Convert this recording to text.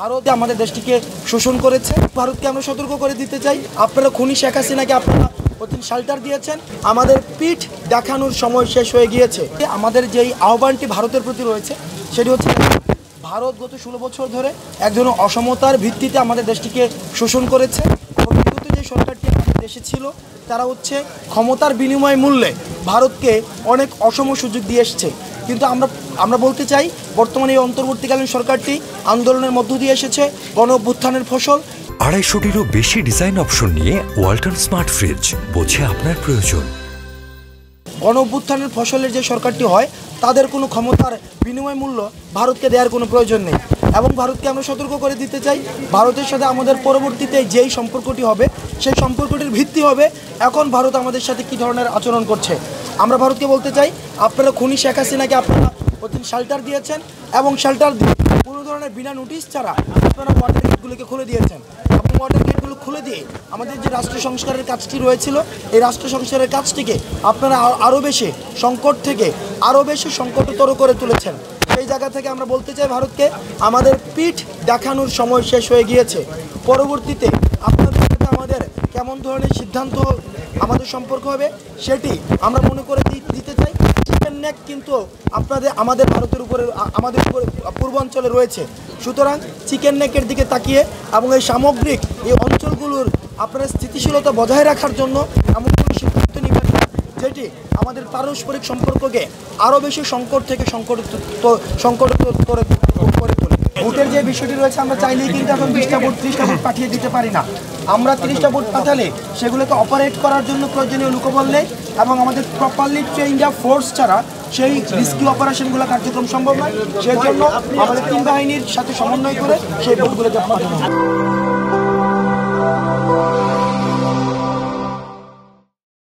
ভারত আমাদের দেশটিকে শোষণ করেছে। ভারতকে আমরা সতর্ক করে দিতে চাই, আপনারা খুনি শেখ হাসিনাকে আপনারা অতীন শাল্টার দিয়েছেন, আমাদের পিঠ দেখানোর সময় শেষ হয়ে গিয়েছে। আমাদের যেই আহ্বানটি ভারতের প্রতি রয়েছে সেটি হচ্ছে, ভারত গত 16 বছর ধরে এক ধরনের অসমতার ভিত্তিতে আমাদের দেশটিকে শোষণ করেছে এবং বিগত যে সরকারটি আমাদের দেশে ছিল তারা হচ্ছে ক্ষমতার বিনিময় মূল্যে ভারতকে অনেক অসম সুযোগ দিয়ে এসছে। কিন্তু আমরা বলতে চাই, বর্তমানে এই অন্তর্বর্তীকালীন সরকারটি আন্দোলনের মধ্য দিয়ে এসেছে, গণ অভ্যুত্থানের ফসল। 250-টিরও বেশি ডিজাইন অপশন নিয়ে ওয়ালটন স্মার্ট ফ্রিজ, বোঝে আপনার প্রয়োজন। গণ অভ্যুত্থানের ফসলের যে সরকারটি হয় তাদের কোনো ক্ষমতার বিনিময় মূল্য ভারতকে দেওয়ার কোনো প্রয়োজন নেই। এবং ভারতকে আমরা সতর্ক করে দিতে চাই, ভারতের সাথে আমাদের পরবর্তীতে যেই সম্পর্কটি হবে সেই সম্পর্কটির ভিত্তি হবে এখন ভারত আমাদের সাথে কী ধরনের আচরণ করছে। আমরা ভারতকে বলতে চাই, আপনারা খুনি শেখ হাসিনাকে আপনারা অতীন শাল্টার দিয়েছেন এবং শাল্টার দিয়ে কোনো ধরনের বিনা নোটিশ ছাড়া আপনারা ওয়াটার গেটগুলোকে খুলে দিয়েছেন এবং ওয়াটার গেটগুলো খুলে দিয়ে আমাদের যে রাষ্ট্র সংস্কারের কাজটি রয়েছিল এই রাষ্ট্র সংস্কারের কাজটিকে আপনারা আরও বেশি সংকট থেকে আরও বেশি সংকটতর করে তুলেছেন। সেই জায়গা থেকে আমরা বলতে চাই ভারতকে, আমাদের পিঠ দেখানোর সময় শেষ হয়ে গিয়েছে। পরবর্তীতে আপনাদের সাথে আমাদের কেমন ধরনের সিদ্ধান্ত আমাদের সম্পর্ক হবে সেটি আমরা মনে করে দিতে চাই। চিকেন নেক কিন্তু আমাদের ভারতের উপরে আমাদের উপরে পূর্বাঞ্চলে রয়েছে, সুতরাং চিকেন নেকের দিকে তাকিয়ে এবং এই সামগ্রিক এই অঞ্চলগুলোর আপনারা স্থিতিশীলতা বজায় রাখার জন্য এমন কোনো সিদ্ধান্ত নেবেন না যেটি আমাদের পারস্পরিক সম্পর্ককে আরও বেশি সংকট থেকে সংকট করে তোলে। ভোটের যে বিষয়টি রয়েছে, আমরা চাইলেই কিন্তু এখন 20টা ভোট 30টা ভোট পাঠিয়ে দিতে পারি না। আমরা 30টা ভোট পাঠালে সেগুলোকে অপারেট করার জন্য প্রয়োজনীয় লোকবল নেই এবং আমাদের প্রপারলি ট্রেইনড ফোর্স ছাড়া সেই রিস্কি অপারেশনগুলো কার্যক্রম সম্ভব নয়। সেই জন্য আমাদের 3 বাহিনীর সাথে সমন্বয় করে সেই ভোটগুলোকে পাঠানো।